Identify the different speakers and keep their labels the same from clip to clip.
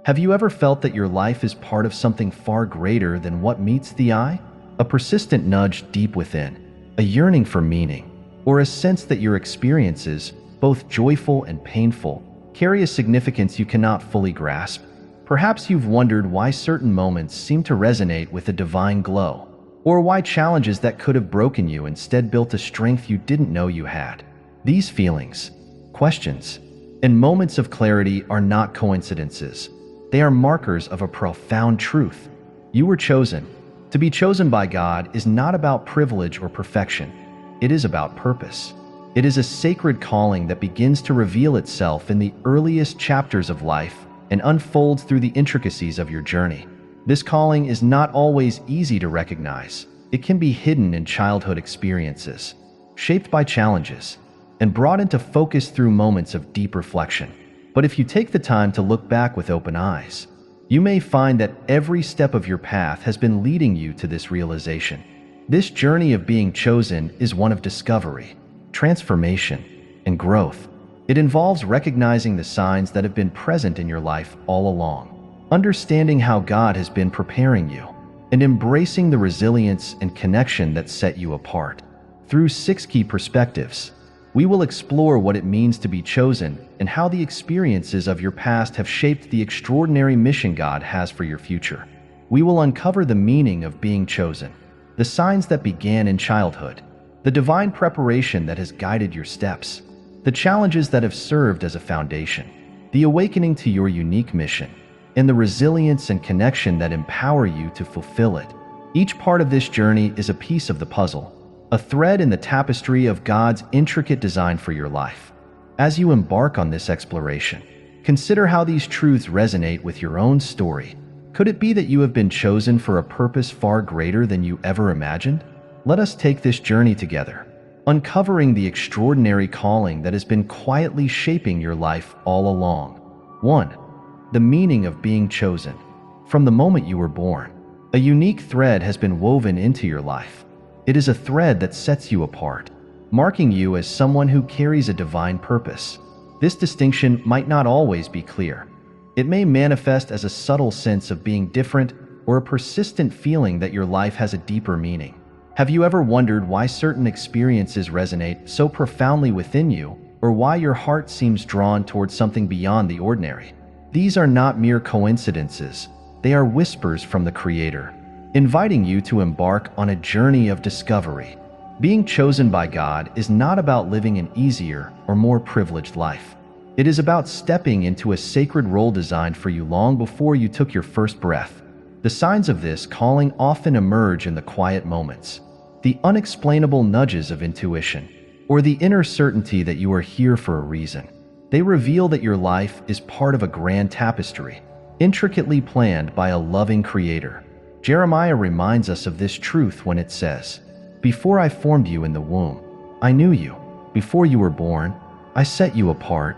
Speaker 1: Have you ever felt that your life is part of something far greater than what meets the eye? A persistent nudge deep within, a yearning for meaning, or a sense that your experiences, both joyful and painful, carry a significance you cannot fully grasp? Perhaps you've wondered why certain moments seem to resonate with a divine glow, or why challenges that could have broken you instead built a strength you didn't know you had. These feelings, questions, and moments of clarity are not coincidences. They are markers of a profound truth. You were chosen. To be chosen by God is not about privilege or perfection. It is about purpose. It is a sacred calling that begins to reveal itself in the earliest chapters of life and unfolds through the intricacies of your journey. This calling is not always easy to recognize. It can be hidden in childhood experiences, shaped by challenges, and brought into focus through moments of deep reflection. But if you take the time to look back with open eyes, you may find that every step of your path has been leading you to this realization. This journey of being chosen is one of discovery, transformation, and growth. It involves recognizing the signs that have been present in your life all along, understanding how God has been preparing you, and embracing the resilience and connection that set you apart. Through 6 key perspectives, we will explore what it means to be chosen and how the experiences of your past have shaped the extraordinary mission God has for your future. We will uncover the meaning of being chosen, the signs that began in childhood, the divine preparation that has guided your steps, the challenges that have served as a foundation, the awakening to your unique mission, and the resilience and connection that empower you to fulfill it. Each part of this journey is a piece of the puzzle, a thread in the tapestry of God's intricate design for your life. As you embark on this exploration, consider how these truths resonate with your own story. Could it be that you have been chosen for a purpose far greater than you ever imagined? Let us take this journey together, uncovering the extraordinary calling that has been quietly shaping your life all along. 1. The meaning of being chosen. From the moment you were born, a unique thread has been woven into your life. It is a thread that sets you apart, marking you as someone who carries a divine purpose. This distinction might not always be clear. It may manifest as a subtle sense of being different or a persistent feeling that your life has a deeper meaning. Have you ever wondered why certain experiences resonate so profoundly within you, or why your heart seems drawn towards something beyond the ordinary? These are not mere coincidences. They are whispers from the Creator, inviting you to embark on a journey of discovery. Being chosen by God is not about living an easier or more privileged life. It is about stepping into a sacred role designed for you long before you took your first breath. The signs of this calling often emerge in the quiet moments, the unexplainable nudges of intuition, or the inner certainty that you are here for a reason. They reveal that your life is part of a grand tapestry, intricately planned by a loving Creator. Jeremiah reminds us of this truth when it says, "Before I formed you in the womb, I knew you. Before you were born, I set you apart."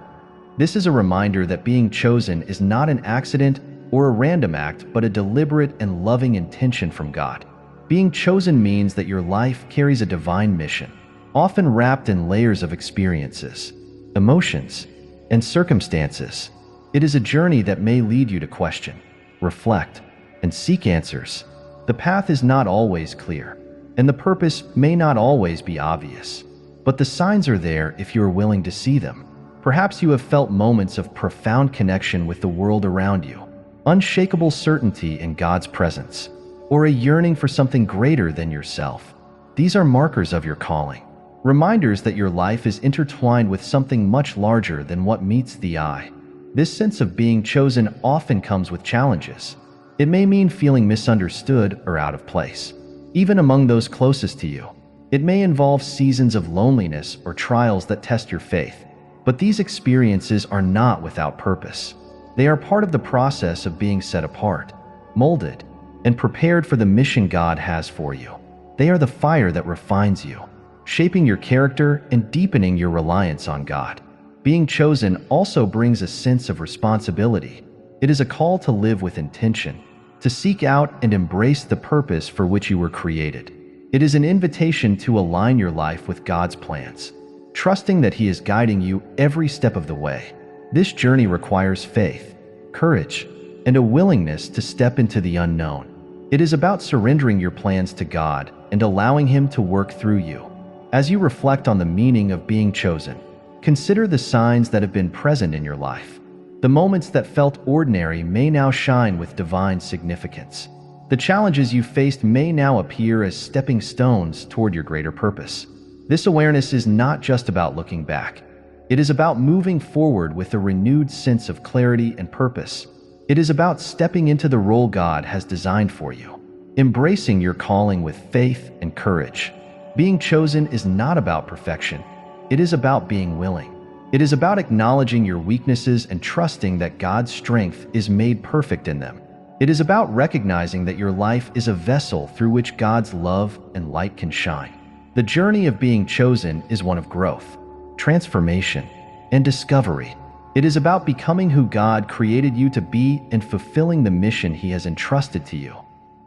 Speaker 1: This is a reminder that being chosen is not an accident or a random act, but a deliberate and loving intention from God. Being chosen means that your life carries a divine mission, often wrapped in layers of experiences, emotions, and circumstances. It is a journey that may lead you to question, reflect, and seek answers. The path is not always clear, and the purpose may not always be obvious, but the signs are there if you are willing to see them. Perhaps you have felt moments of profound connection with the world around you, unshakable certainty in God's presence, or a yearning for something greater than yourself. These are markers of your calling, reminders that your life is intertwined with something much larger than what meets the eye. This sense of being chosen often comes with challenges. It may mean feeling misunderstood or out of place, even among those closest to you. It may involve seasons of loneliness or trials that test your faith. But these experiences are not without purpose. They are part of the process of being set apart, molded, and prepared for the mission God has for you. They are the fire that refines you, shaping your character and deepening your reliance on God. Being chosen also brings a sense of responsibility. It is a call to live with intention, to seek out and embrace the purpose for which you were created. It is an invitation to align your life with God's plans, trusting that He is guiding you every step of the way. This journey requires faith, courage, and a willingness to step into the unknown. It is about surrendering your plans to God and allowing Him to work through you. As you reflect on the meaning of being chosen, consider the signs that have been present in your life. The moments that felt ordinary may now shine with divine significance. The challenges you faced may now appear as stepping stones toward your greater purpose. This awareness is not just about looking back. It is about moving forward with a renewed sense of clarity and purpose. It is about stepping into the role God has designed for you, embracing your calling with faith and courage. Being chosen is not about perfection. It is about being willing. It is about acknowledging your weaknesses and trusting that God's strength is made perfect in them. It is about recognizing that your life is a vessel through which God's love and light can shine. The journey of being chosen is one of growth, transformation, and discovery. It is about becoming who God created you to be and fulfilling the mission He has entrusted to you.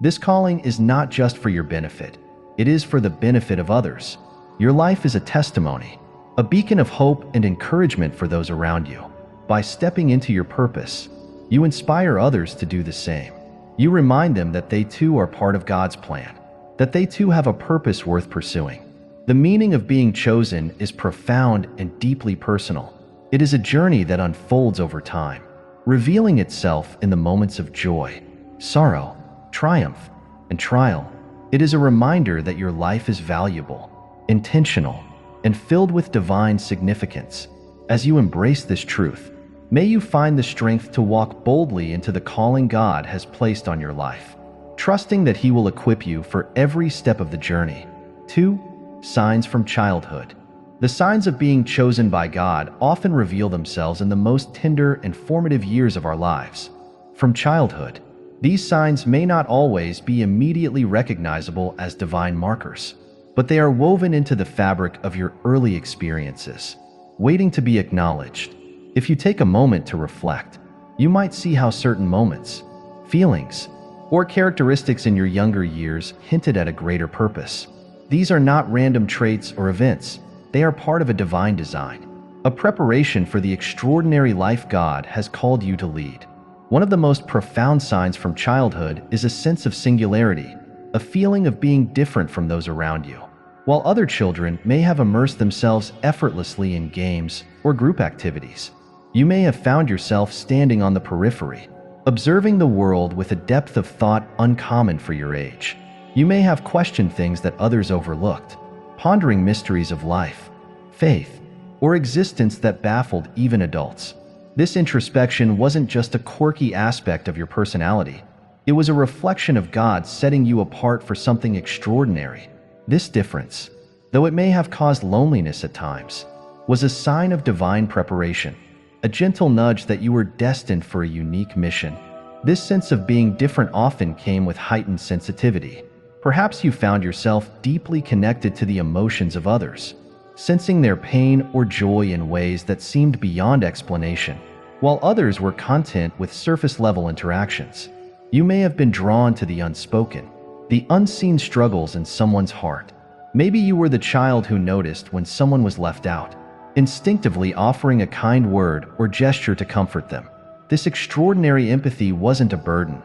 Speaker 1: This calling is not just for your benefit. It is for the benefit of others. Your life is a testimony, a beacon of hope and encouragement for those around you. By stepping into your purpose, you inspire others to do the same. You remind them that they too are part of God's plan, that they too have a purpose worth pursuing. The meaning of being chosen is profound and deeply personal. It is a journey that unfolds over time, revealing itself in the moments of joy, sorrow, triumph, and trial. It is a reminder that your life is valuable, intentional, and filled with divine significance. As you embrace this truth, may you find the strength to walk boldly into the calling God has placed on your life, trusting that He will equip you for every step of the journey. 2. Signs from childhood. The signs of being chosen by God often reveal themselves in the most tender and formative years of our lives. From childhood, these signs may not always be immediately recognizable as divine markers, but they are woven into the fabric of your early experiences, waiting to be acknowledged. If you take a moment to reflect, you might see how certain moments, feelings, or characteristics in your younger years hinted at a greater purpose. These are not random traits or events. They are part of a divine design, a preparation for the extraordinary life God has called you to lead. One of the most profound signs from childhood is a sense of singularity, a feeling of being different from those around you. While other children may have immersed themselves effortlessly in games or group activities, you may have found yourself standing on the periphery, observing the world with a depth of thought uncommon for your age. You may have questioned things that others overlooked, pondering mysteries of life, faith, or existence that baffled even adults. This introspection wasn't just a quirky aspect of your personality. It was a reflection of God setting you apart for something extraordinary. This difference, though it may have caused loneliness at times, was a sign of divine preparation, a gentle nudge that you were destined for a unique mission. This sense of being different often came with heightened sensitivity. Perhaps you found yourself deeply connected to the emotions of others, sensing their pain or joy in ways that seemed beyond explanation, while others were content with surface-level interactions. You may have been drawn to the unspoken, the unseen struggles in someone's heart. Maybe you were the child who noticed when someone was left out, instinctively offering a kind word or gesture to comfort them. This extraordinary empathy wasn't a burden.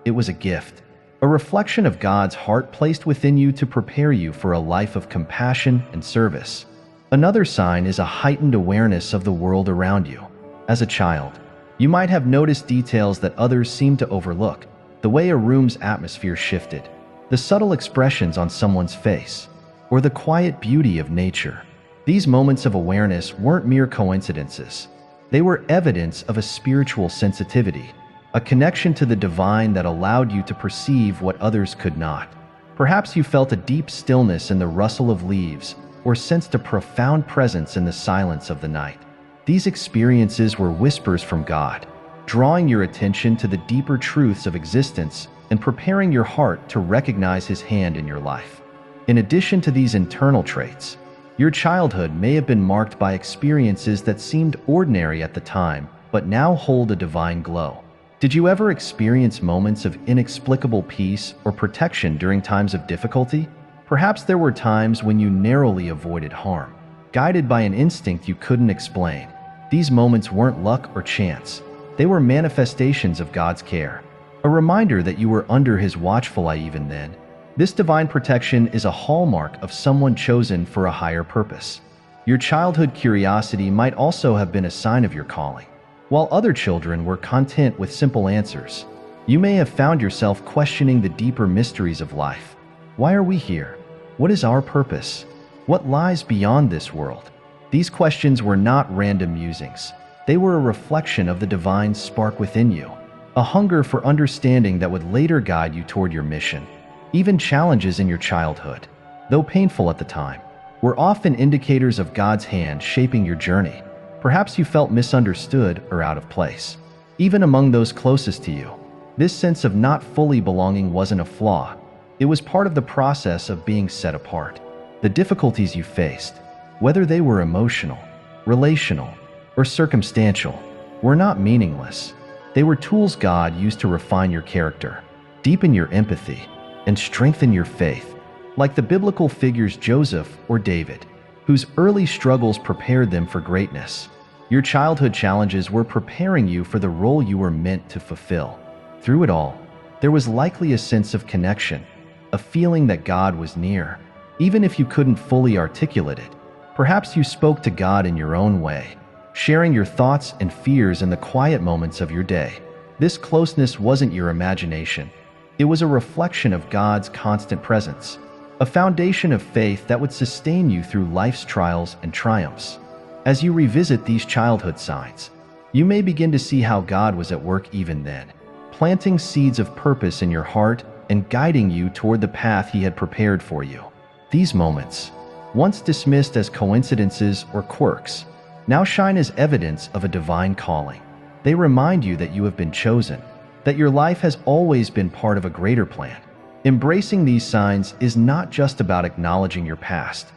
Speaker 1: It was a gift, a reflection of God's heart placed within you to prepare you for a life of compassion and service. Another sign is a heightened awareness of the world around you. As a child, you might have noticed details that others seemed to overlook, the way a room's atmosphere shifted, the subtle expressions on someone's face, or the quiet beauty of nature. These moments of awareness weren't mere coincidences. They were evidence of a spiritual sensitivity, a connection to the divine that allowed you to perceive what others could not. Perhaps you felt a deep stillness in the rustle of leaves or sensed a profound presence in the silence of the night. These experiences were whispers from God, drawing your attention to the deeper truths of existence and preparing your heart to recognize His hand in your life. In addition to these internal traits, your childhood may have been marked by experiences that seemed ordinary at the time, but now hold a divine glow. Did you ever experience moments of inexplicable peace or protection during times of difficulty? Perhaps there were times when you narrowly avoided harm, guided by an instinct you couldn't explain. These moments weren't luck or chance. They were manifestations of God's care, a reminder that you were under His watchful eye even then. This divine protection is a hallmark of someone chosen for a higher purpose. Your childhood curiosity might also have been a sign of your calling. While other children were content with simple answers, you may have found yourself questioning the deeper mysteries of life. Why are we here? What is our purpose? What lies beyond this world? These questions were not random musings. They were a reflection of the divine spark within you, a hunger for understanding that would later guide you toward your mission. Even challenges in your childhood, though painful at the time, were often indicators of God's hand shaping your journey. Perhaps you felt misunderstood or out of place, even among those closest to you. This sense of not fully belonging wasn't a flaw. It was part of the process of being set apart. The difficulties you faced, whether they were emotional, relational, or circumstantial, were not meaningless. They were tools God used to refine your character, deepen your empathy, and strengthen your faith. Like the biblical figures Joseph or David, whose early struggles prepared them for greatness, your childhood challenges were preparing you for the role you were meant to fulfill. Through it all, there was likely a sense of connection, a feeling that God was near, even if you couldn't fully articulate it. Perhaps you spoke to God in your own way, sharing your thoughts and fears in the quiet moments of your day. This closeness wasn't your imagination. It was a reflection of God's constant presence, a foundation of faith that would sustain you through life's trials and triumphs. As you revisit these childhood signs, you may begin to see how God was at work even then, planting seeds of purpose in your heart and guiding you toward the path He had prepared for you. These moments, once dismissed as coincidences or quirks, now shine as evidence of a divine calling. They remind you that you have been chosen, that your life has always been part of a greater plan. Embracing these signs is not just about acknowledging your past.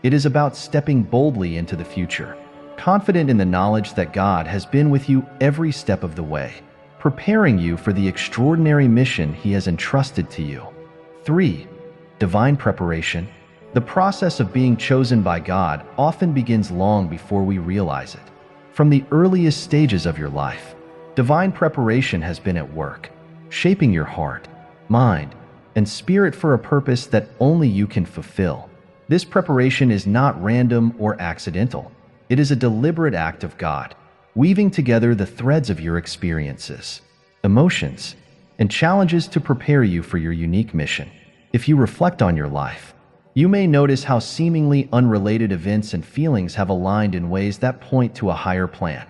Speaker 1: It is about stepping boldly into the future, confident in the knowledge that God has been with you every step of the way, preparing you for the extraordinary mission He has entrusted to you. 3. Divine preparation. The process of being chosen by God often begins long before we realize it. From the earliest stages of your life, divine preparation has been at work, shaping your heart, mind, and spirit for a purpose that only you can fulfill. This preparation is not random or accidental. It is a deliberate act of God, weaving together the threads of your experiences, emotions, and challenges to prepare you for your unique mission. If you reflect on your life, you may notice how seemingly unrelated events and feelings have aligned in ways that point to a higher plan,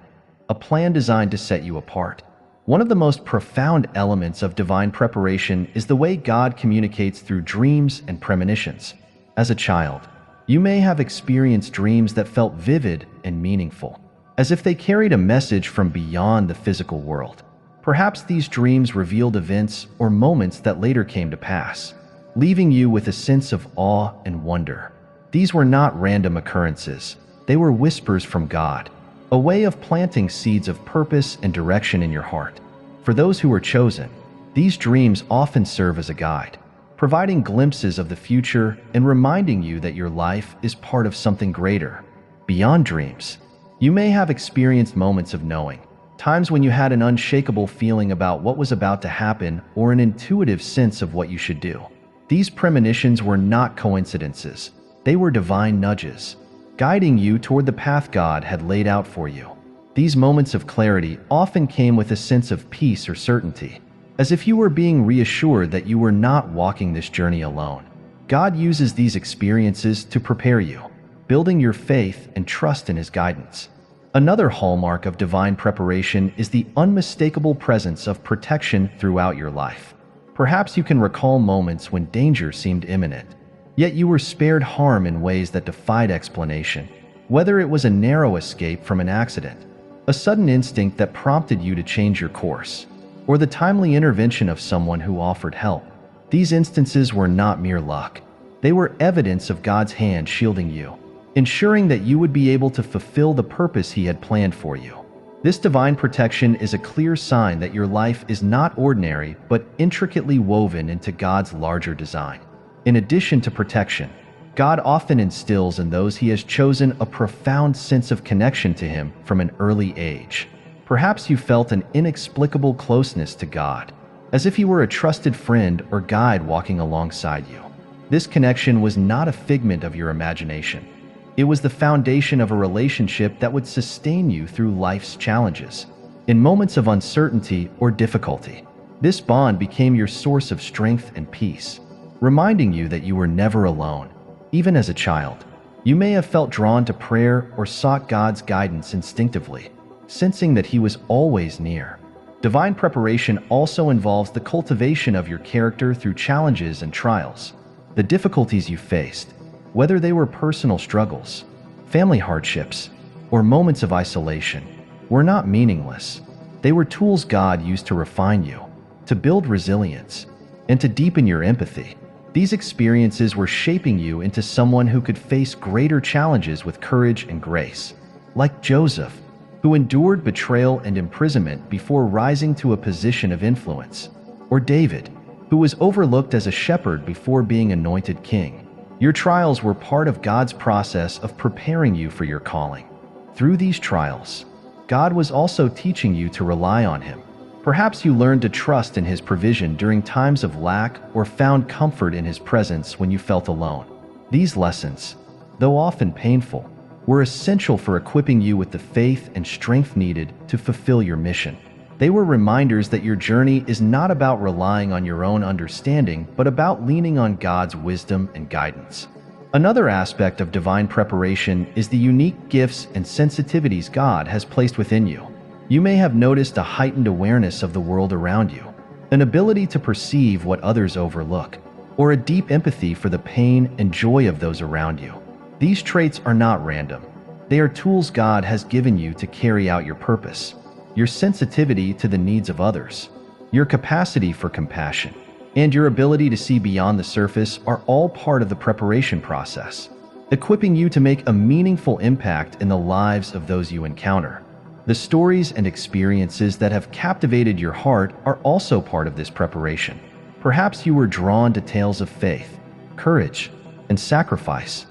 Speaker 1: a plan designed to set you apart. One of the most profound elements of divine preparation is the way God communicates through dreams and premonitions. As a child, you may have experienced dreams that felt vivid and meaningful, as if they carried a message from beyond the physical world. Perhaps these dreams revealed events or moments that later came to pass, leaving you with a sense of awe and wonder. These were not random occurrences. They were whispers from God, a way of planting seeds of purpose and direction in your heart. For those who are chosen, these dreams often serve as a guide, providing glimpses of the future and reminding you that your life is part of something greater. Beyond dreams, you may have experienced moments of knowing, times when you had an unshakable feeling about what was about to happen or an intuitive sense of what you should do. These premonitions were not coincidences. They were divine nudges, guiding you toward the path God had laid out for you. These moments of clarity often came with a sense of peace or certainty, as if you were being reassured that you were not walking this journey alone. God uses these experiences to prepare you, building your faith and trust in His guidance. Another hallmark of divine preparation is the unmistakable presence of protection throughout your life. Perhaps you can recall moments when danger seemed imminent, yet you were spared harm in ways that defied explanation. Whether it was a narrow escape from an accident, a sudden instinct that prompted you to change your course, or the timely intervention of someone who offered help, these instances were not mere luck. They were evidence of God's hand shielding you, ensuring that you would be able to fulfill the purpose He had planned for you. This divine protection is a clear sign that your life is not ordinary but intricately woven into God's larger design. In addition to protection, God often instills in those He has chosen a profound sense of connection to Him from an early age. Perhaps you felt an inexplicable closeness to God, as if He were a trusted friend or guide walking alongside you. This connection was not a figment of your imagination. It was the foundation of a relationship that would sustain you through life's challenges. In moments of uncertainty or difficulty, this bond became your source of strength and peace, reminding you that you were never alone. Even as a child, you may have felt drawn to prayer or sought God's guidance instinctively, sensing that He was always near. Divine preparation also involves the cultivation of your character through challenges and trials. The difficulties you faced, whether they were personal struggles, family hardships, or moments of isolation, were not meaningless. They were tools God used to refine you, to build resilience, and to deepen your empathy. These experiences were shaping you into someone who could face greater challenges with courage and grace, like Joseph, who endured betrayal and imprisonment before rising to a position of influence, or David, who was overlooked as a shepherd before being anointed king. Your trials were part of God's process of preparing you for your calling. Through these trials, God was also teaching you to rely on Him. Perhaps you learned to trust in His provision during times of lack or found comfort in His presence when you felt alone. These lessons, though often painful, were essential for equipping you with the faith and strength needed to fulfill your mission. They were reminders that your journey is not about relying on your own understanding, but about leaning on God's wisdom and guidance. Another aspect of divine preparation is the unique gifts and sensitivities God has placed within you. You may have noticed a heightened awareness of the world around you, an ability to perceive what others overlook, or a deep empathy for the pain and joy of those around you. These traits are not random. They are tools God has given you to carry out your purpose. Your sensitivity to the needs of others, your capacity for compassion, and your ability to see beyond the surface are all part of the preparation process, equipping you to make a meaningful impact in the lives of those you encounter. The stories and experiences that have captivated your heart are also part of this preparation. Perhaps you were drawn to tales of faith, courage, and sacrifice,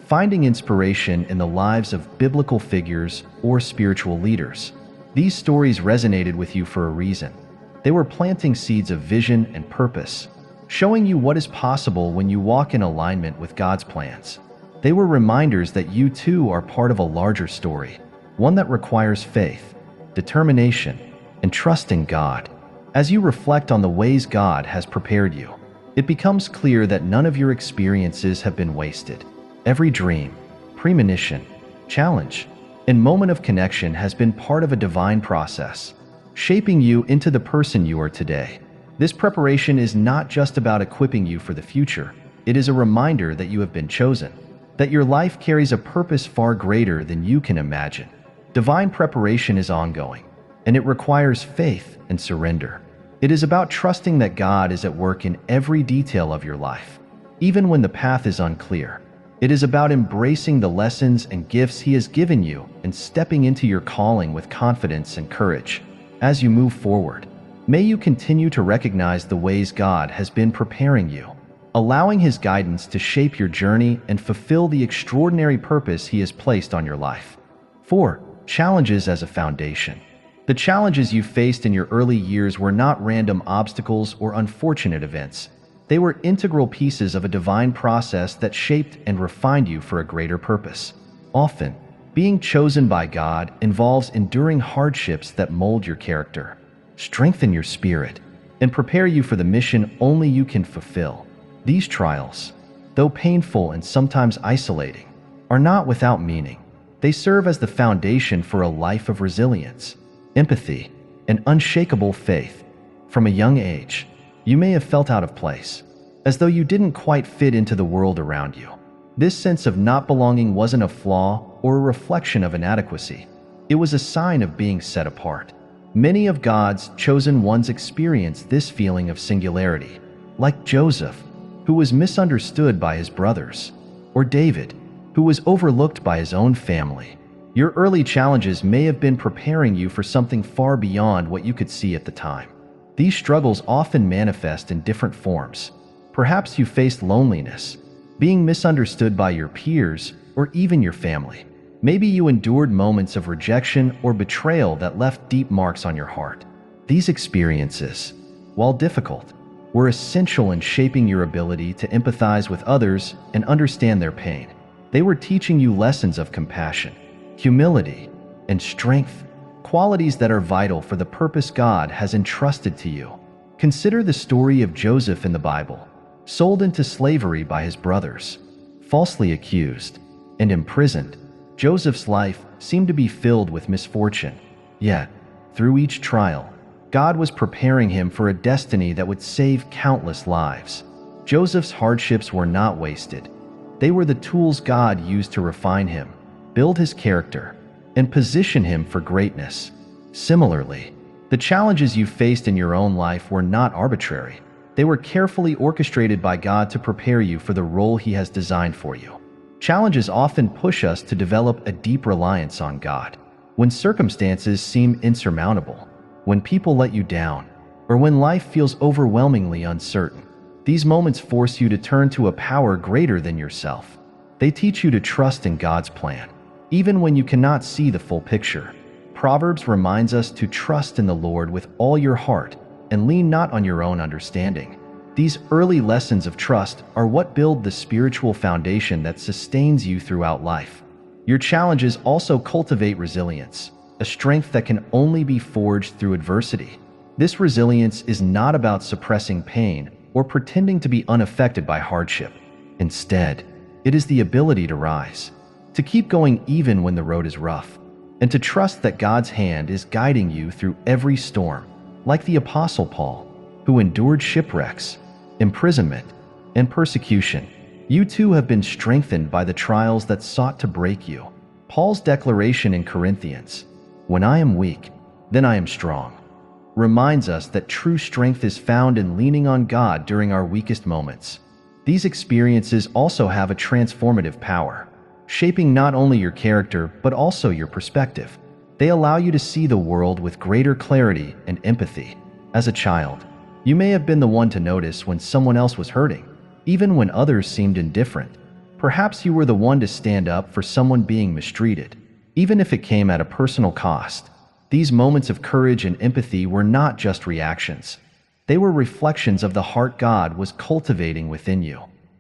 Speaker 1: finding inspiration in the lives of biblical figures or spiritual leaders. These stories resonated with you for a reason. They were planting seeds of vision and purpose, showing you what is possible when you walk in alignment with God's plans. They were reminders that you too are part of a larger story, one that requires faith, determination, and trust in God. As you reflect on the ways God has prepared you, it becomes clear that none of your experiences have been wasted. Every dream, premonition, challenge, and moment of connection has been part of a divine process, shaping you into the person you are today. This preparation is not just about equipping you for the future. It is a reminder that you have been chosen, that your life carries a purpose far greater than you can imagine. Divine preparation is ongoing, and it requires faith and surrender. It is about trusting that God is at work in every detail of your life, even when the path is unclear. It is about embracing the lessons and gifts He has given you and stepping into your calling with confidence and courage. As you move forward, may you continue to recognize the ways God has been preparing you, allowing His guidance to shape your journey and fulfill the extraordinary purpose He has placed on your life. 4. Challenges as a foundation. The challenges you faced in your early years were not random obstacles or unfortunate events. They were integral pieces of a divine process that shaped and refined you for a greater purpose. Often, being chosen by God involves enduring hardships that mold your character, strengthen your spirit, and prepare you for the mission only you can fulfill. These trials, though painful and sometimes isolating, are not without meaning. They serve as the foundation for a life of resilience, empathy, and unshakable faith. From a young age, you may have felt out of place, as though you didn't quite fit into the world around you. This sense of not belonging wasn't a flaw or a reflection of inadequacy. It was a sign of being set apart. Many of God's chosen ones experience this feeling of singularity, like Joseph, who was misunderstood by his brothers, or David, who was overlooked by his own family. Your early challenges may have been preparing you for something far beyond what you could see at the time. These struggles often manifest in different forms. Perhaps you faced loneliness, being misunderstood by your peers, or even your family. Maybe you endured moments of rejection or betrayal that left deep marks on your heart. These experiences, while difficult, were essential in shaping your ability to empathize with others and understand their pain. They were teaching you lessons of compassion, humility, and strength, qualities that are vital for the purpose God has entrusted to you. Consider the story of Joseph in the Bible, sold into slavery by his brothers, falsely accused, and imprisoned. Joseph's life seemed to be filled with misfortune. Yet, through each trial, God was preparing him for a destiny that would save countless lives. Joseph's hardships were not wasted. They were the tools God used to refine him, build his character, and position him for greatness. Similarly, the challenges you faced in your own life were not arbitrary. They were carefully orchestrated by God to prepare you for the role He has designed for you. Challenges often push us to develop a deep reliance on God. When circumstances seem insurmountable, when people let you down, or when life feels overwhelmingly uncertain, these moments force you to turn to a power greater than yourself. They teach you to trust in God's plan, even when you cannot see the full picture. Proverbs reminds us to trust in the Lord with all your heart and lean not on your own understanding. These early lessons of trust are what build the spiritual foundation that sustains you throughout life. Your challenges also cultivate resilience, a strength that can only be forged through adversity. This resilience is not about suppressing pain or pretending to be unaffected by hardship. Instead, it is the ability to rise, to keep going even when the road is rough, and to trust that God's hand is guiding you through every storm. Like the Apostle Paul, who endured shipwrecks, imprisonment, and persecution, you too have been strengthened by the trials that sought to break you. Paul's declaration in Corinthians, "When I am weak, then I am strong," reminds us that true strength is found in leaning on God during our weakest moments. These experiences also have a transformative power, shaping not only your character but also your perspective. They allow you to see the world with greater clarity and empathy. As a child, you may have been the one to notice when someone else was hurting, even when others seemed indifferent. Perhaps you were the one to stand up for someone being mistreated, even if it came at a personal cost. These moments of courage and empathy were not just reactions. They were reflections of the heart God was cultivating within you.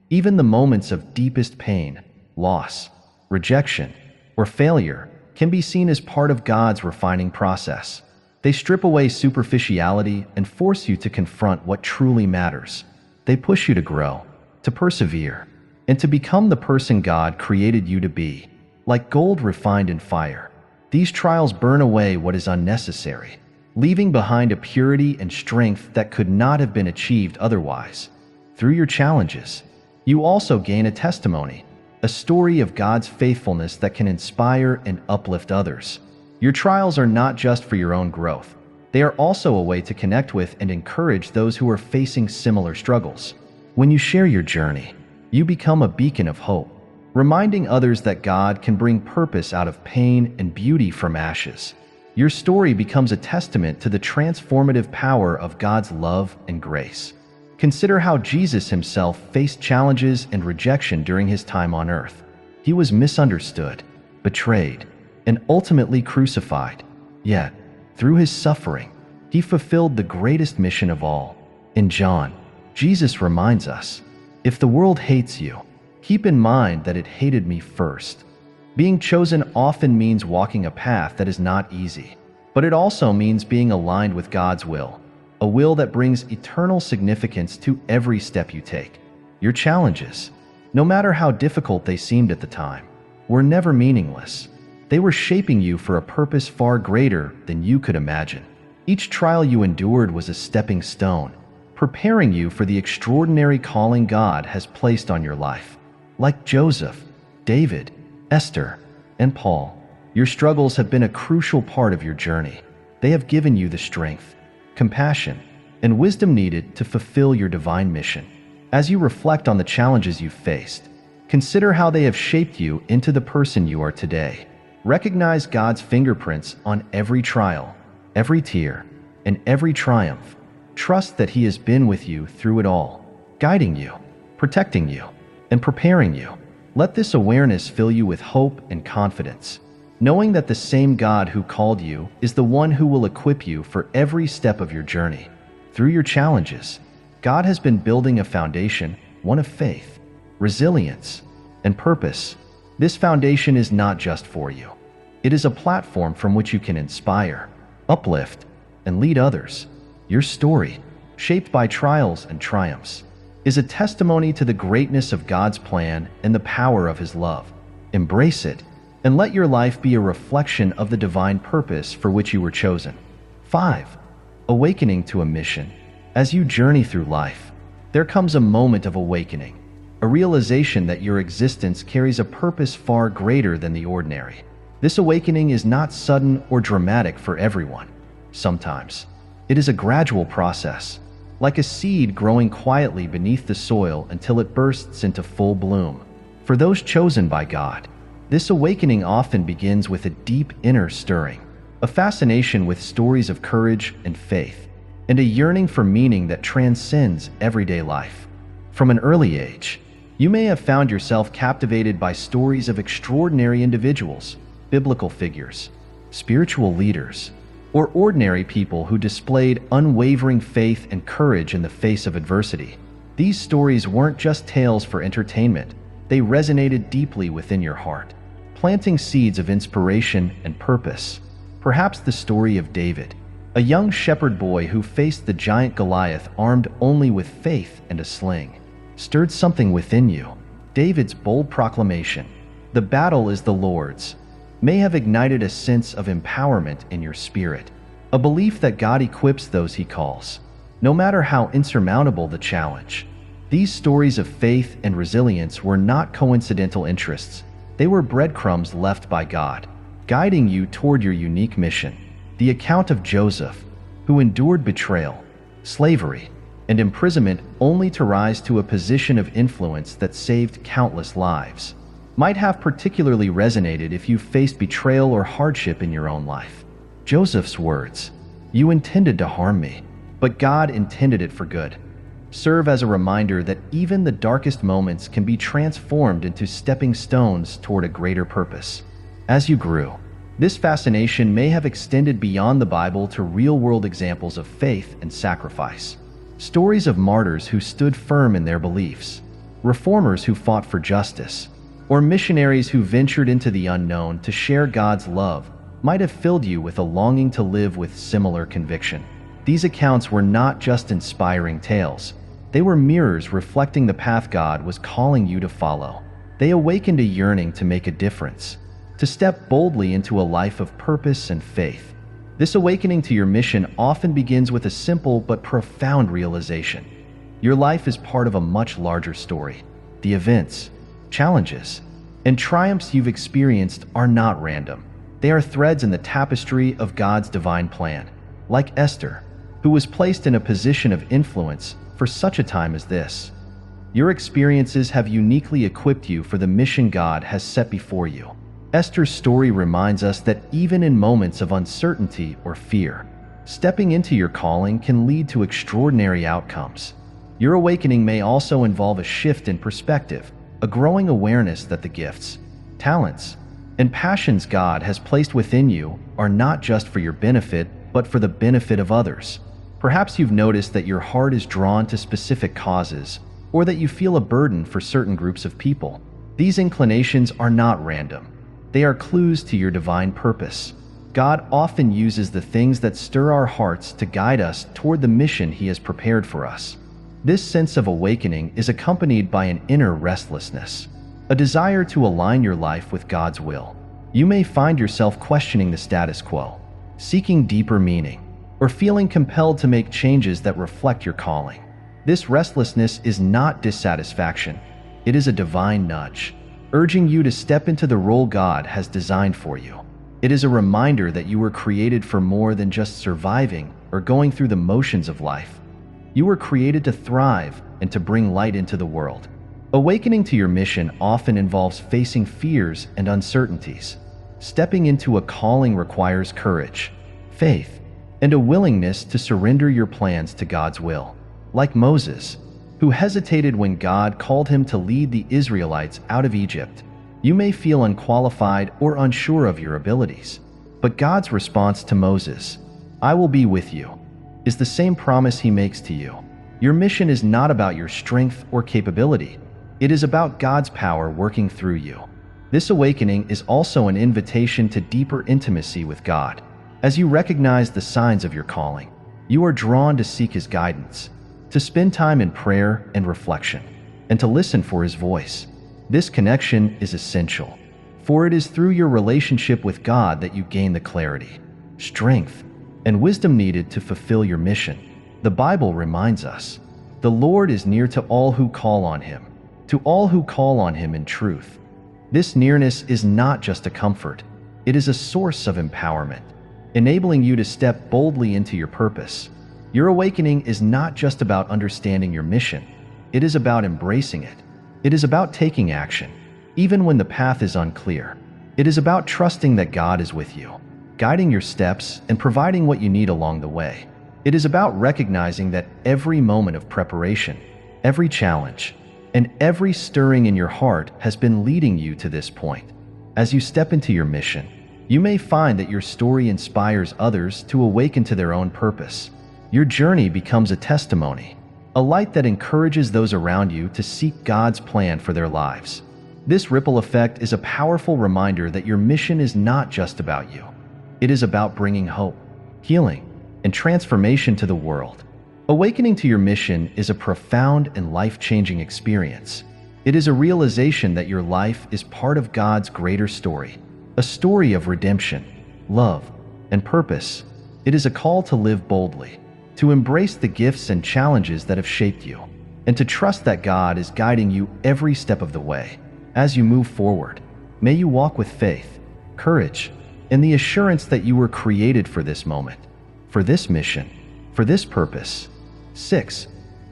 Speaker 1: Even the moments of deepest pain, loss, rejection, or failure can be seen as part of God's refining process. They strip away superficiality and force you to confront what truly matters. They push you to grow, to persevere, and to become the person God created you to be. Like gold refined in fire, these trials burn away what is unnecessary, leaving behind a purity and strength that could not have been achieved otherwise. Through your challenges, you also gain a testimony, a story of God's faithfulness that can inspire and uplift others. Your trials are not just for your own growth. They are also a way to connect with and encourage those who are facing similar struggles. When you share your journey, you become a beacon of hope, reminding others that God can bring purpose out of pain and beauty from ashes. Your story becomes a testament to the transformative power of God's love and grace. Consider how Jesus himself faced challenges and rejection during his time on earth. He was misunderstood, betrayed, and ultimately crucified. Yet, through his suffering, he fulfilled the greatest mission of all. In John, Jesus reminds us, "If the world hates you, keep in mind that it hated me first." Being chosen often means walking a path that is not easy, but it also means being aligned with God's will, a will that brings eternal significance to every step you take. Your challenges, no matter how difficult they seemed at the time, were never meaningless. They were shaping you for a purpose far greater than you could imagine. Each trial you endured was a stepping stone, preparing you for the extraordinary calling God has placed on your life. Like Joseph, David, Esther, and Paul, your struggles have been a crucial part of your journey. They have given you the strength, compassion, and wisdom needed to fulfill your divine mission. As you reflect on the challenges you've faced, consider how they have shaped you into the person you are today. Recognize God's fingerprints on every trial, every tear, and every triumph. Trust that He has been with you through it all, guiding you, protecting you, and preparing you. Let this awareness fill you with hope and confidence, knowing that the same God who called you is the one who will equip you for every step of your journey. Through your challenges, God has been building a foundation, one of faith, resilience, and purpose. This foundation is not just for you. It is a platform from which you can inspire, uplift, and lead others. Your story, shaped by trials and triumphs, is a testimony to the greatness of God's plan and the power of His love. Embrace it, and let your life be a reflection of the divine purpose for which you were chosen. 5. Awakening to a mission. As you journey through life, there comes a moment of awakening, a realization that your existence carries a purpose far greater than the ordinary. This awakening is not sudden or dramatic for everyone. Sometimes, it is a gradual process, like a seed growing quietly beneath the soil until it bursts into full bloom. For those chosen by God, this awakening often begins with a deep inner stirring, a fascination with stories of courage and faith, and a yearning for meaning that transcends everyday life. From an early age, you may have found yourself captivated by stories of extraordinary individuals, biblical figures, spiritual leaders, or ordinary people who displayed unwavering faith and courage in the face of adversity. These stories weren't just tales for entertainment, they resonated deeply within your heart, planting seeds of inspiration and purpose. Perhaps the story of David, a young shepherd boy who faced the giant Goliath armed only with faith and a sling, stirred something within you. David's bold proclamation, "The battle is the Lord's," may have ignited a sense of empowerment in your spirit, a belief that God equips those He calls, no matter how insurmountable the challenge. These stories of faith and resilience were not coincidental interests. They were breadcrumbs left by God, guiding you toward your unique mission. The account of Joseph, who endured betrayal, slavery, and imprisonment only to rise to a position of influence that saved countless lives, might have particularly resonated if you faced betrayal or hardship in your own life. Joseph's words, "You intended to harm me, but God intended it for good," serve as a reminder that even the darkest moments can be transformed into stepping stones toward a greater purpose. As you grew, this fascination may have extended beyond the Bible to real-world examples of faith and sacrifice. Stories of martyrs who stood firm in their beliefs, reformers who fought for justice, or missionaries who ventured into the unknown to share God's love might have filled you with a longing to live with similar conviction. These accounts were not just inspiring tales. They were mirrors reflecting the path God was calling you to follow. They awakened a yearning to make a difference, to step boldly into a life of purpose and faith. This awakening to your mission often begins with a simple but profound realization. Your life is part of a much larger story. The events, challenges, and triumphs you've experienced are not random. They are threads in the tapestry of God's divine plan. Like Esther, who was placed in a position of influence for such a time as this, your experiences have uniquely equipped you for the mission God has set before you. Esther's story reminds us that even in moments of uncertainty or fear, stepping into your calling can lead to extraordinary outcomes. Your awakening may also involve a shift in perspective, a growing awareness that the gifts, talents, and passions God has placed within you are not just for your benefit, but for the benefit of others. Perhaps you've noticed that your heart is drawn to specific causes, or that you feel a burden for certain groups of people. These inclinations are not random. They are clues to your divine purpose. God often uses the things that stir our hearts to guide us toward the mission He has prepared for us. This sense of awakening is accompanied by an inner restlessness, a desire to align your life with God's will. You may find yourself questioning the status quo, seeking deeper meaning, or feeling compelled to make changes that reflect your calling. This restlessness is not dissatisfaction. It is a divine nudge, urging you to step into the role God has designed for you. It is a reminder that you were created for more than just surviving or going through the motions of life. You were created to thrive and to bring light into the world. Awakening to your mission often involves facing fears and uncertainties. Stepping into a calling requires courage, faith, and a willingness to surrender your plans to God's will. Like Moses, who hesitated when God called him to lead the Israelites out of Egypt. You may feel unqualified or unsure of your abilities, but God's response to Moses, "I will be with you," is the same promise he makes to you. Your mission is not about your strength or capability. It is about God's power working through you. This awakening is also an invitation to deeper intimacy with God. As you recognize the signs of your calling, you are drawn to seek His guidance, to spend time in prayer and reflection, and to listen for His voice. This connection is essential, for it is through your relationship with God that you gain the clarity, strength, and wisdom needed to fulfill your mission. The Bible reminds us, "The Lord is near to all who call on Him, to all who call on Him in truth." This nearness is not just a comfort, it is a source of empowerment, enabling you to step boldly into your purpose. Your awakening is not just about understanding your mission, it is about embracing it. It is about taking action, even when the path is unclear. It is about trusting that God is with you, guiding your steps and providing what you need along the way. It is about recognizing that every moment of preparation, every challenge, and every stirring in your heart has been leading you to this point. As you step into your mission, you may find that your story inspires others to awaken to their own purpose. Your journey becomes a testimony, a light that encourages those around you to seek God's plan for their lives. This ripple effect is a powerful reminder that your mission is not just about you. It is about bringing hope, healing, and transformation to the world. Awakening to your mission is a profound and life-changing experience. It is a realization that your life is part of God's greater story, a story of redemption, love, and purpose. It is a call to live boldly, to embrace the gifts and challenges that have shaped you, and to trust that God is guiding you every step of the way. As you move forward, may you walk with faith, courage, and the assurance that you were created for this moment, for this mission, for this purpose. 6.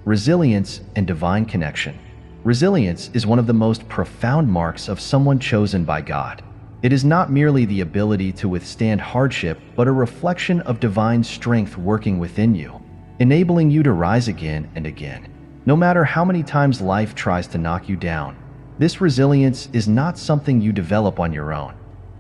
Speaker 1: Resilience and divine connection. Resilience is one of the most profound marks of someone chosen by God. It is not merely the ability to withstand hardship, but a reflection of divine strength working within you, enabling you to rise again and again. No matter how many times life tries to knock you down, this resilience is not something you develop on your own.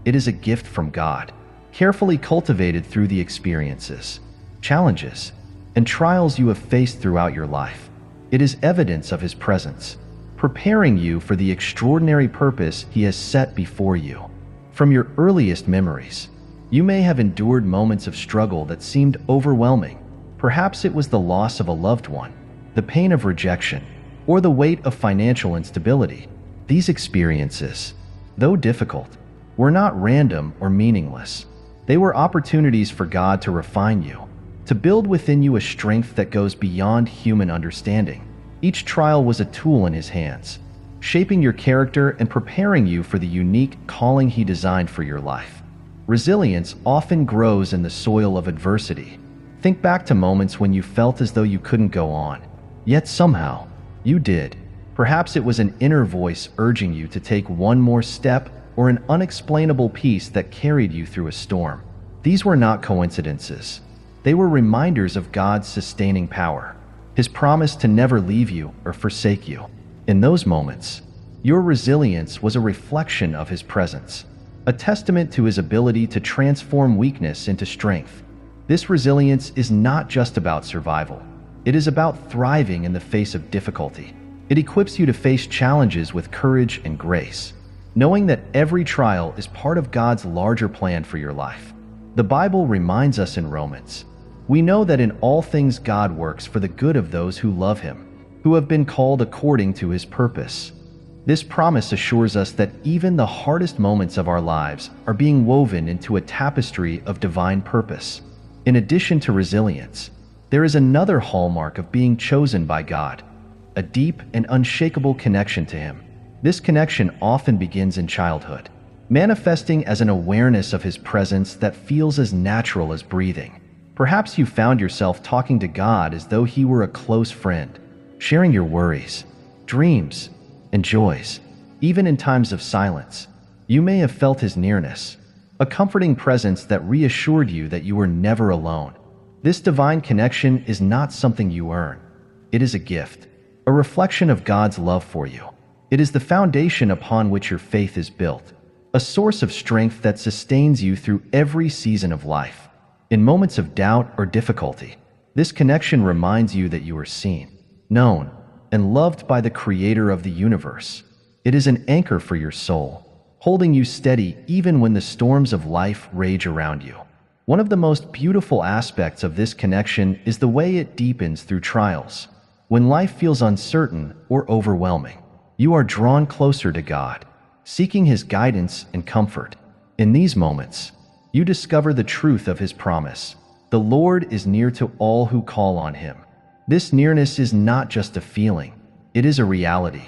Speaker 1: It is a gift from God, carefully cultivated through the experiences, challenges, and trials you have faced throughout your life. It is evidence of His presence, preparing you for the extraordinary purpose He has set before you. From your earliest memories, you may have endured moments of struggle that seemed overwhelming. Perhaps it was the loss of a loved one, the pain of rejection, or the weight of financial instability. These experiences, though difficult, were not random or meaningless. They were opportunities for God to refine you, to build within you a strength that goes beyond human understanding. Each trial was a tool in His hands, shaping your character and preparing you for the unique calling He designed for your life. Resilience often grows in the soil of adversity. Think back to moments when you felt as though you couldn't go on, yet somehow you did. Perhaps it was an inner voice urging you to take one more step, or an unexplainable peace that carried you through a storm. These were not coincidences. They were reminders of God's sustaining power, His promise to never leave you or forsake you. In those moments, your resilience was a reflection of His presence, a testament to His ability to transform weakness into strength. This resilience is not just about survival. It is about thriving in the face of difficulty. It equips you to face challenges with courage and grace, knowing that every trial is part of God's larger plan for your life. The Bible reminds us in Romans, "We know that in all things God works for the good of those who love Him, who have been called according to His purpose." This promise assures us that even the hardest moments of our lives are being woven into a tapestry of divine purpose. In addition to resilience, there is another hallmark of being chosen by God, a deep and unshakable connection to Him. This connection often begins in childhood, manifesting as an awareness of His presence that feels as natural as breathing. Perhaps you found yourself talking to God as though He were a close friend, sharing your worries, dreams, and joys. Even in times of silence, you may have felt His nearness, a comforting presence that reassured you that you were never alone. This divine connection is not something you earn. It is a gift, a reflection of God's love for you. It is the foundation upon which your faith is built, a source of strength that sustains you through every season of life. In moments of doubt or difficulty, this connection reminds you that you are seen, known, and loved by the Creator of the universe. It is an anchor for your soul, holding you steady even when the storms of life rage around you. One of the most beautiful aspects of this connection is the way it deepens through trials. When life feels uncertain or overwhelming, you are drawn closer to God, seeking His guidance and comfort. In these moments, you discover the truth of His promise. The Lord is near to all who call on Him. This nearness is not just a feeling, it is a reality,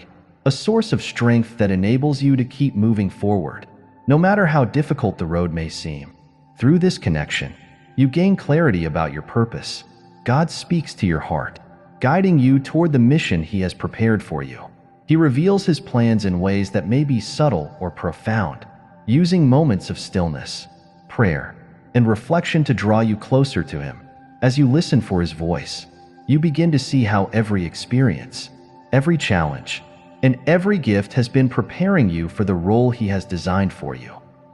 Speaker 1: a source of strength that enables you to keep moving forward, no matter how difficult the road may seem. Through this connection, you gain clarity about your purpose. God speaks to your heart, guiding you toward the mission He has prepared for you. He reveals His plans in ways that may be subtle or profound, using moments of stillness, prayer, and reflection to draw you closer to Him. As you listen for His voice, you begin to see how every experience, every challenge, and every gift has been preparing you for the role He has designed for you.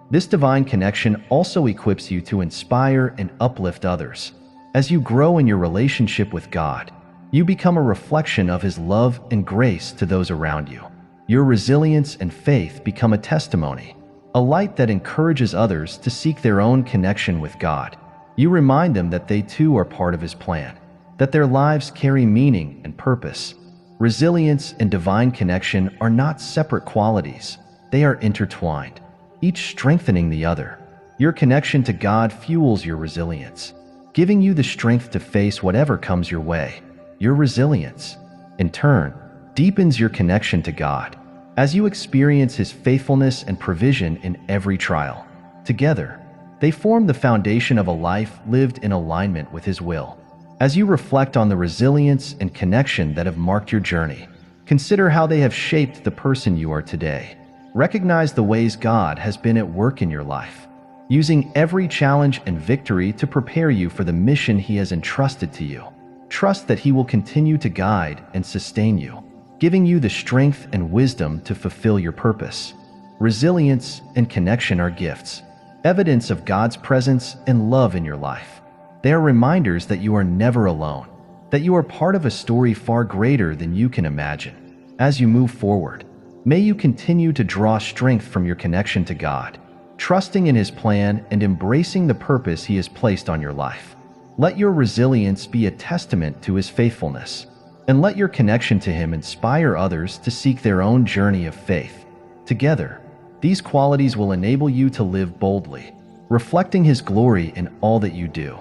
Speaker 1: This divine connection also equips you to inspire and uplift others. As you grow in your relationship with God, you become a reflection of His love and grace to those around you. Your resilience and faith become a testimony, a light that encourages others to seek their own connection with God. You remind them that they too are part of His plan, that their lives carry meaning and purpose. Resilience and divine connection are not separate qualities, they are intertwined, each strengthening the other. Your connection to God fuels your resilience, giving you the strength to face whatever comes your way. Your resilience, in turn, deepens your connection to God, as you experience His faithfulness and provision in every trial. Together, they form the foundation of a life lived in alignment with His will. As you reflect on the resilience and connection that have marked your journey, consider how they have shaped the person you are today. Recognize the ways God has been at work in your life, using every challenge and victory to prepare you for the mission He has entrusted to you. Trust that He will continue to guide and sustain you, giving you the strength and wisdom to fulfill your purpose. Resilience and connection are gifts, evidence of God's presence and love in your life. They are reminders that you are never alone, that you are part of a story far greater than you can imagine. As you move forward, may you continue to draw strength from your connection to God, trusting in His plan and embracing the purpose He has placed on your life. Let your resilience be a testament to His faithfulness, and let your connection to Him inspire others to seek their own journey of faith. Together, these qualities will enable you to live boldly, reflecting His glory in all that you do.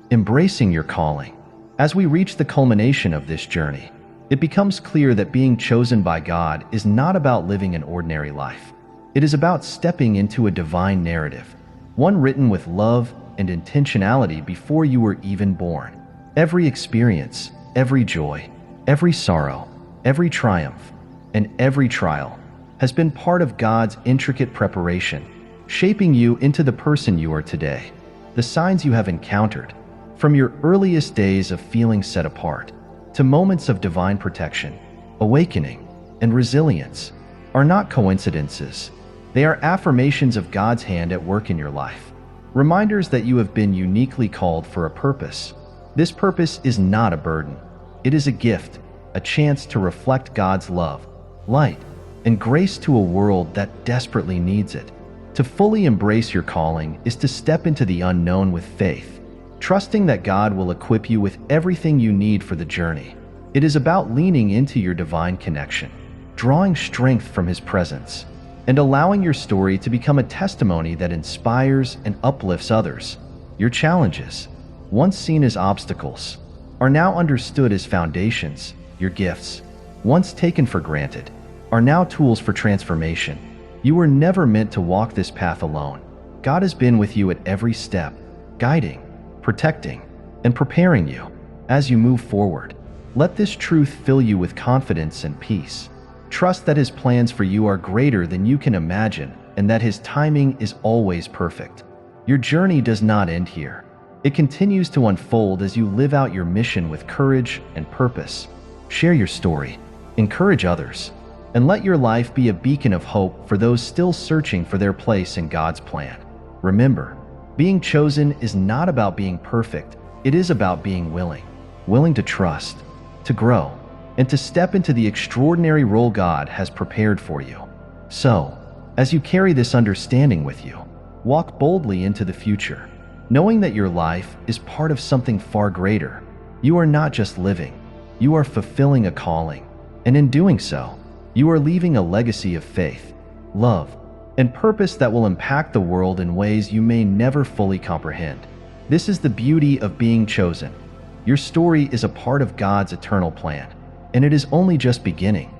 Speaker 1: Embracing your calling. As we reach the culmination of this journey, it becomes clear that being chosen by God is not about living an ordinary life. It is about stepping into a divine narrative, one written with love and intentionality before you were even born. Every experience, every joy, every sorrow, every triumph, and every trial has been part of God's intricate preparation, shaping you into the person you are today. The signs you have encountered, from your earliest days of feeling set apart to moments of divine protection, awakening, and resilience, are not coincidences. They are affirmations of God's hand at work in your life, reminders that you have been uniquely called for a purpose. This purpose is not a burden. It is a gift, a chance to reflect God's love, light, and grace to a world that desperately needs it. To fully embrace your calling is to step into the unknown with faith, trusting that God will equip you with everything you need for the journey. It is about leaning into your divine connection, drawing strength from His presence, and allowing your story to become a testimony that inspires and uplifts others. Your challenges, once seen as obstacles, are now understood as foundations. Your gifts, once taken for granted, are now tools for transformation. You were never meant to walk this path alone. God has been with you at every step, guiding, protecting, and preparing you. As you move forward, let this truth fill you with confidence and peace. Trust that His plans for you are greater than you can imagine and that His timing is always perfect. Your journey does not end here. It continues to unfold as you live out your mission with courage and purpose. Share your story. encourage others, and let your life be a beacon of hope for those still searching for their place in God's plan. Remember, being chosen is not about being perfect, it is about being willing to trust, to grow, and to step into the extraordinary role God has prepared for you. So, as you carry this understanding with you, walk boldly into the future, knowing that your life is part of something far greater. You are not just living, you are fulfilling a calling, and in doing so, you are leaving a legacy of faith, love, and purpose that will impact the world in ways you may never fully comprehend. This is the beauty of being chosen. Your story is a part of God's eternal plan, and it is only just beginning.